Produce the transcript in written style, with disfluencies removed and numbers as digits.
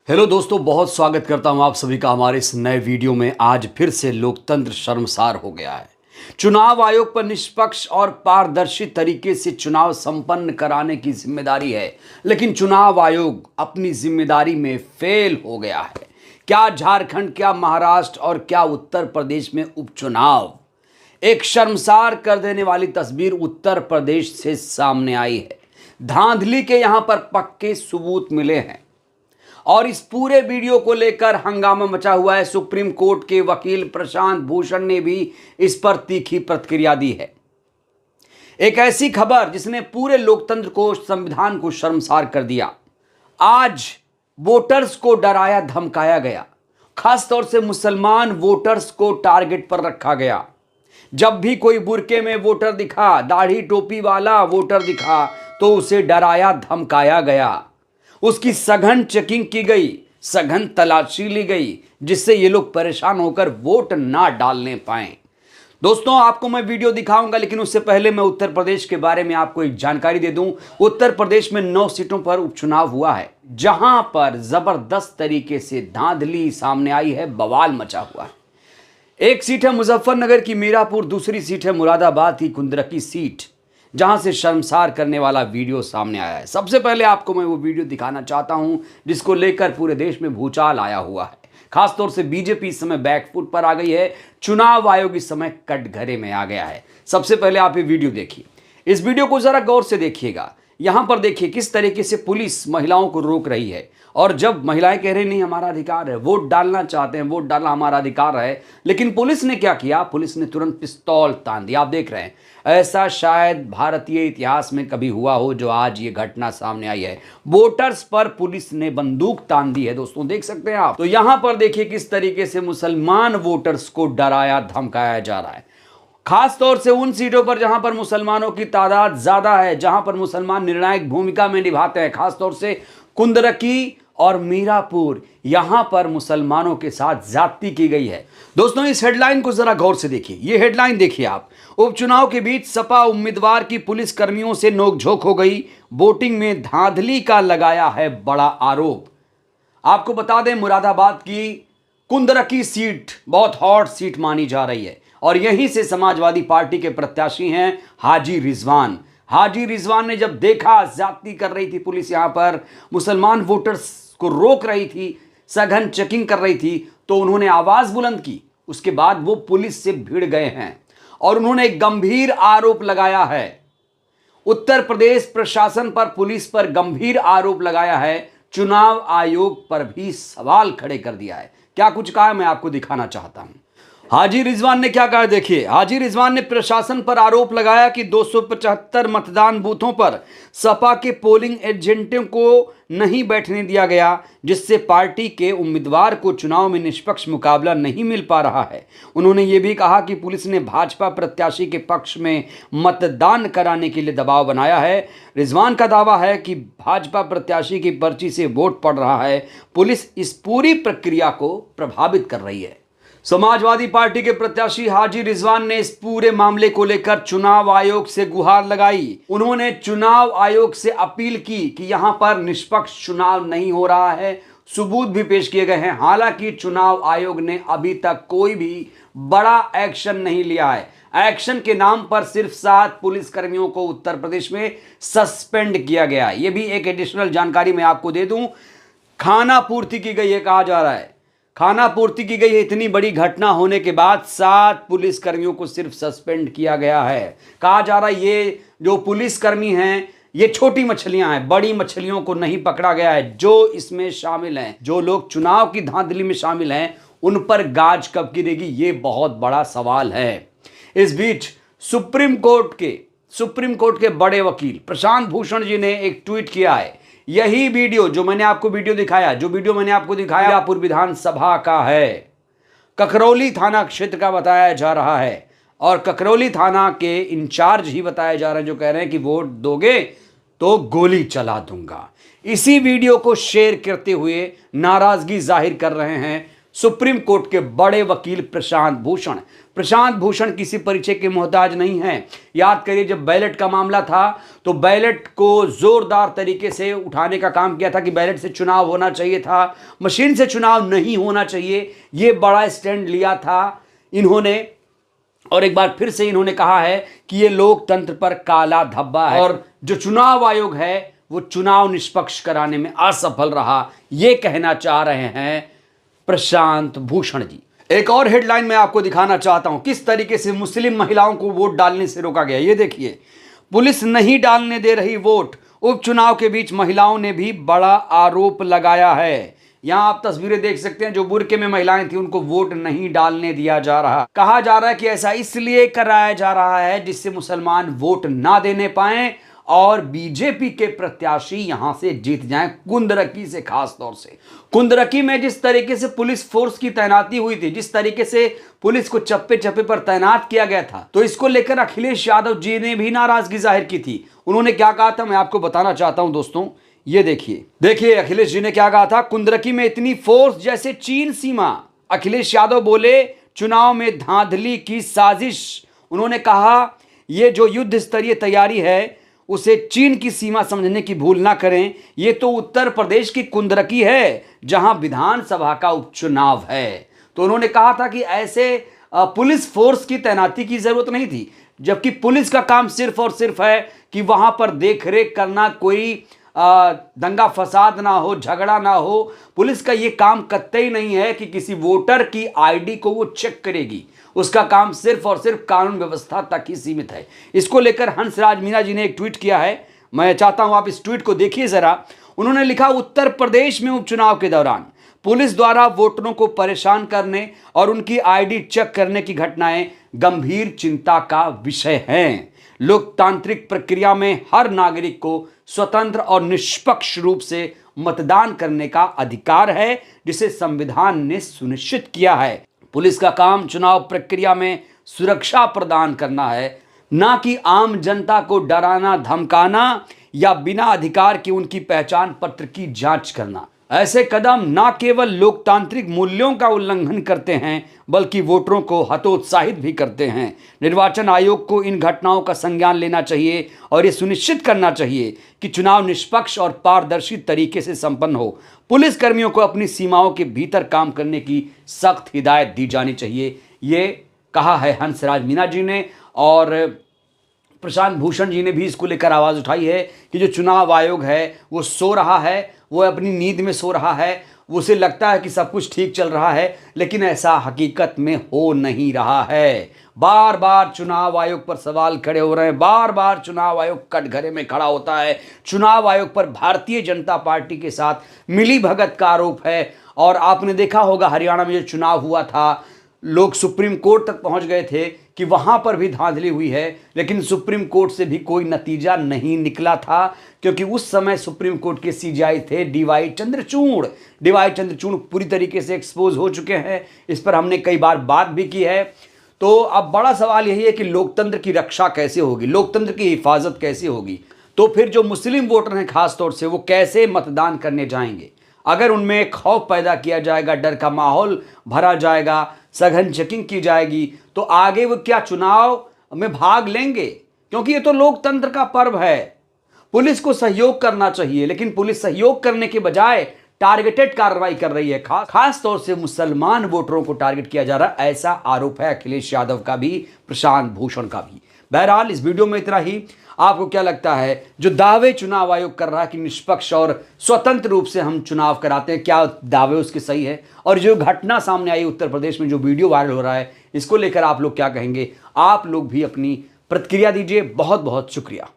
Hello दोस्तों, बहुत स्वागत करता हूं आप सभी का हमारे इस नए वीडियो में। आज फिर से लोकतंत्र शर्मसार हो गया है। चुनाव आयोग पर निष्पक्ष और पारदर्शी तरीके से चुनाव संपन्न कराने की जिम्मेदारी है, लेकिन चुनाव आयोग अपनी जिम्मेदारी में फेल हो गया है। क्या झारखंड, क्या महाराष्ट्र और क्या उत्तर प्रदेश में उपचुनाव। एक शर्मसार कर देने वाली तस्वीर उत्तर प्रदेश से सामने आई है। धांधली के यहां पर पक्के सबूत मिले हैं और इस पूरे वीडियो को लेकर हंगामा मचा हुआ है। सुप्रीम कोर्ट के वकील प्रशांत भूषण ने भी इस पर तीखी प्रतिक्रिया दी है। एक ऐसी खबर जिसने पूरे लोकतंत्र को, संविधान को शर्मसार कर दिया। आज वोटर्स को डराया धमकाया गया, खासतौर से मुसलमान वोटर्स को टारगेट पर रखा गया। जब भी कोई बुर्के में वोटर दिखा, दाढ़ी टोपी वाला वोटर दिखा, तो उसे डराया धमकाया गया। उसकी सघन चेकिंग की गई, सघन तलाशी ली गई, जिससे ये लोग परेशान होकर वोट ना डालने पाए। दोस्तों, आपको मैं वीडियो दिखाऊंगा, लेकिन उससे पहले मैं उत्तर प्रदेश के बारे में आपको एक जानकारी दे दूं। उत्तर प्रदेश में 9 सीटों पर उपचुनाव हुआ है, जहां पर जबरदस्त तरीके से धांधली सामने आई है, बवाल मचा हुआ है। एक सीट है मुजफ्फरनगर की मीरापुर, दूसरी सीट है मुरादाबाद की कुंदरकी सीट, जहां से शर्मसार करने वाला वीडियो सामने आया है। सबसे पहले आपको मैं वो वीडियो दिखाना चाहता हूं जिसको लेकर पूरे देश में भूचाल आया हुआ है। खासतौर से बीजेपी इस समय बैकफुट पर आ गई है, चुनाव आयोग इस समय कटघरे में आ गया है। सबसे पहले आप ये वीडियो देखिए, इस वीडियो को जरा गौर से देखिएगा। यहां पर देखिए किस तरीके से पुलिस महिलाओं को रोक रही है, और जब महिलाएं कह रही नहीं हमारा अधिकार है, वोट डालना चाहते हैं, वोट डालना हमारा अधिकार है, लेकिन पुलिस ने क्या किया? पुलिस ने तुरंत पिस्तौल तान दिया। आप देख रहे हैं, ऐसा शायद भारतीय इतिहास में कभी हुआ हो जो आज ये घटना सामने आई है। वोटर्स पर पुलिस ने बंदूक तान दी है। दोस्तों, देख सकते हैं आप। तो यहां पर देखिए किस तरीके से मुसलमान वोटर्स को डराया धमकाया जा रहा है, खास तौर से उन सीटों पर जहां पर मुसलमानों की तादाद ज्यादा है, जहां पर मुसलमान निर्णायक भूमिका में निभाते हैं। खासतौर से कुंदरकी और मीरापुर, यहां पर मुसलमानों के साथ ज्यादती की गई है। दोस्तों, इस हेडलाइन को जरा गौर से देखिए। ये हेडलाइन देखिए आप। उपचुनाव के बीच सपा उम्मीदवार की पुलिस कर्मियों से नोकझोंक हो गई, वोटिंग में धांधली का लगाया है बड़ा आरोप। आपको बता दें, मुरादाबाद की कुंदरकी सीट बहुत हॉट सीट मानी जा रही है, और यहीं से समाजवादी पार्टी के प्रत्याशी हैं हाजी रिजवान। हाजी रिजवान ने जब देखा ज्यादती कर रही थी पुलिस, यहां पर मुसलमान वोटर्स को रोक रही थी, सघन चेकिंग कर रही थी, तो उन्होंने आवाज बुलंद की। उसके बाद वो पुलिस से भिड़ गए हैं और उन्होंने एक गंभीर आरोप लगाया है। उत्तर प्रदेश प्रशासन पर, पुलिस पर गंभीर आरोप लगाया है। चुनाव आयोग पर भी सवाल खड़े कर दिया है। क्या कुछ कहा है मैं आपको दिखाना चाहता हूं। हाजी रिजवान ने क्या कहा, देखिए। हाजी रिजवान ने प्रशासन पर आरोप लगाया कि 275 मतदान बूथों पर सपा के पोलिंग एजेंटों को नहीं बैठने दिया गया, जिससे पार्टी के उम्मीदवार को चुनाव में निष्पक्ष मुकाबला नहीं मिल पा रहा है। उन्होंने ये भी कहा कि पुलिस ने भाजपा प्रत्याशी के पक्ष में मतदान कराने के लिए दबाव बनाया है। रिजवान का दावा है कि भाजपा प्रत्याशी की पर्ची से वोट पड़ रहा है। पुलिस इस पूरी प्रक्रिया को प्रभावित कर रही है। समाजवादी पार्टी के प्रत्याशी हाजी रिजवान ने इस पूरे मामले को लेकर चुनाव आयोग से गुहार लगाई। उन्होंने चुनाव आयोग से अपील की कि यहां पर निष्पक्ष चुनाव नहीं हो रहा है। सबूत भी पेश किए गए हैं। हालांकि चुनाव आयोग ने अभी तक कोई भी बड़ा एक्शन नहीं लिया है। एक्शन के नाम पर सिर्फ 7 पुलिसकर्मियों को उत्तर प्रदेश में सस्पेंड किया गया। यह भी एक एडिशनल जानकारी मैं आपको दे दूं। खाना पूर्ति की गई है, कहा जा रहा है खाना पूर्ति की गई है। इतनी बड़ी घटना होने के बाद 7 पुलिसकर्मियों को सिर्फ सस्पेंड किया गया है। कहा जा रहा है ये जो पुलिसकर्मी हैं, ये छोटी मछलियां हैं, बड़ी मछलियों को नहीं पकड़ा गया है। जो इसमें शामिल हैं, जो लोग चुनाव की धांधली में शामिल हैं, उन पर गाज कब गिरेगी, ये बहुत बड़ा सवाल है। इस बीच सुप्रीम कोर्ट के बड़े वकील प्रशांत भूषण जी ने एक ट्वीट किया है। यही वीडियो जो मैंने आपको वीडियो दिखाया रायपुर विधानसभा का है, ककरौली थाना क्षेत्र का बताया जा रहा है, और ककरौली थाना के इंचार्ज ही बताया जा रहा है, जो कह रहे हैं कि वोट दोगे तो गोली चला दूंगा। इसी वीडियो को शेयर करते हुए नाराजगी जाहिर कर रहे हैं सुप्रीम कोर्ट के बड़े वकील प्रशांत भूषण किसी परिचय के मोहताज नहीं है। याद करिए, जब बैलेट का मामला था तो बैलेट को जोरदार तरीके से उठाने का काम किया था कि बैलेट से चुनाव होना चाहिए था, मशीन से चुनाव नहीं होना चाहिए। ये बड़ा स्टैंड लिया था इन्होंने, और एक बार फिर से इन्होंने कहा है कि ये लोकतंत्र पर काला धब्बा है और जो चुनाव आयोग है वो चुनाव निष्पक्ष कराने में असफल रहा। ये कहना चाह रहे हैं प्रशांत भूषण जी। एक और हेडलाइन मैं आपको दिखाना चाहता हूं किस तरीके से मुस्लिम महिलाओं को वोट डालने से रोका गया। ये देखिए, पुलिस नहीं डालने दे रही वोट, उपचुनाव के बीच महिलाओं ने भी बड़ा आरोप लगाया है। यहां आप तस्वीरें देख सकते हैं, जो बुर्के में महिलाएं थी उनको वोट नहीं डालने दिया जा रहा। कहा जा रहा है कि ऐसा इसलिए कराया जा रहा है जिससे मुसलमान वोट ना देने पाए और बीजेपी के प्रत्याशी यहां से जीत जाएं, कुंदरकी से। खास तौर से कुंदरकी में जिस तरीके से पुलिस फोर्स की तैनाती हुई थी, जिस तरीके से पुलिस को चप्पे चप्पे पर तैनात किया गया था, तो इसको लेकर अखिलेश यादव जी ने भी नाराजगी जाहिर की थी। उन्होंने क्या कहा था मैं आपको बताना चाहता हूं दोस्तों। ये देखिए अखिलेश जी ने क्या कहा था। कुंदरकी में इतनी फोर्स जैसे चीन सीमा। अखिलेश यादव बोले चुनाव में धांधली की साजिश। उन्होंने कहा यह जो युद्ध स्तरीय तैयारी है उसे चीन की सीमा समझने की भूल ना करें। ये तो उत्तर प्रदेश की कुंदरकी है जहां विधानसभा का उपचुनाव है। तो उन्होंने कहा था कि ऐसे पुलिस फोर्स की तैनाती की जरूरत नहीं थी, जबकि पुलिस का काम सिर्फ और सिर्फ है कि वहां पर देखरेख करना, कोई दंगा फसाद ना हो, झगड़ा ना हो। पुलिस का यह काम कतई नहीं है कि किसी वोटर की आईडी को वो चेक करेगी। उसका काम सिर्फ और सिर्फ कानून व्यवस्था तक ही सीमित है। इसको लेकर हंसराज मीणा जी ने एक ट्वीट किया है, मैं चाहता हूं आप इस ट्वीट को देखिए जरा। उन्होंने लिखा, उत्तर प्रदेश में उपचुनाव के दौरान पुलिस द्वारा वोटरों को परेशान करने और उनकी आईडी चेक करने की घटनाएं गंभीर चिंता का विषय हैं। लोकतांत्रिक प्रक्रिया में हर नागरिक को स्वतंत्र और निष्पक्ष रूप से मतदान करने का अधिकार है, जिसे संविधान ने सुनिश्चित किया है। पुलिस का काम चुनाव प्रक्रिया में सुरक्षा प्रदान करना है, ना कि आम जनता को डराना धमकाना या बिना अधिकार के उनकी पहचान पत्र की जांच करना। ऐसे कदम ना केवल लोकतांत्रिक मूल्यों का उल्लंघन करते हैं बल्कि वोटरों को हतोत्साहित भी करते हैं। निर्वाचन आयोग को इन घटनाओं का संज्ञान लेना चाहिए और ये सुनिश्चित करना चाहिए कि चुनाव निष्पक्ष और पारदर्शी तरीके से संपन्न हो। पुलिस कर्मियों को अपनी सीमाओं के भीतर काम करने की सख्त हिदायत दी जानी चाहिए। ये कहा है हंसराज मीणा जी ने, और प्रशांत भूषण जी ने भी इसको लेकर आवाज़ उठाई है कि जो चुनाव आयोग है वो सो रहा है, वो अपनी नींद में सो रहा है। उसे लगता है कि सब कुछ ठीक चल रहा है, लेकिन ऐसा हकीकत में हो नहीं रहा है। बार बार चुनाव आयोग पर सवाल खड़े हो रहे हैं, बार बार चुनाव आयोग कटघरे में खड़ा होता है। चुनाव आयोग पर भारतीय जनता पार्टी के साथ मिलीभगत का आरोप है। और आपने देखा होगा हरियाणा में जो चुनाव हुआ था, लोग सुप्रीम कोर्ट तक पहुंच गए थे कि वहां पर भी धांधली हुई है, लेकिन सुप्रीम कोर्ट से भी कोई नतीजा नहीं निकला था, क्योंकि उस समय सुप्रीम कोर्ट के सीजेआई थे डीवाई चंद्रचूड़। डीवाई चंद्रचूड़ पूरी तरीके से एक्सपोज हो चुके हैं, इस पर हमने कई बार बात भी की है। तो अब बड़ा सवाल यही है कि लोकतंत्र की रक्षा कैसे होगी, लोकतंत्र की हिफाजत कैसे होगी। तो फिर जो मुस्लिम वोटर हैं खासतौर से, वो कैसे मतदान करने जाएंगे। अगर उनमें खौफ पैदा किया जाएगा, डर का माहौल भरा जाएगा, सघन चेकिंग की जाएगी, तो आगे वो क्या चुनाव में भाग लेंगे? क्योंकि ये तो लोकतंत्र का पर्व है। पुलिस को सहयोग करना चाहिए, लेकिन पुलिस सहयोग करने के बजाय टारगेटेड कार्रवाई कर रही है। खास तौर से मुसलमान वोटरों को टारगेट किया जा रहा है, ऐसा आरोप है अखिलेश यादव का भी, प्रशांत भूषण का भी। बहरहाल इस वीडियो में इतना ही। आपको क्या लगता है, जो दावे चुनाव आयोग कर रहा है कि निष्पक्ष और स्वतंत्र रूप से हम चुनाव कराते हैं, क्या दावे उसके सही है? और जो घटना सामने आई उत्तर प्रदेश में, जो वीडियो वायरल हो रहा है, इसको लेकर आप लोग क्या कहेंगे? आप लोग भी अपनी प्रतिक्रिया दीजिए। बहुत बहुत शुक्रिया।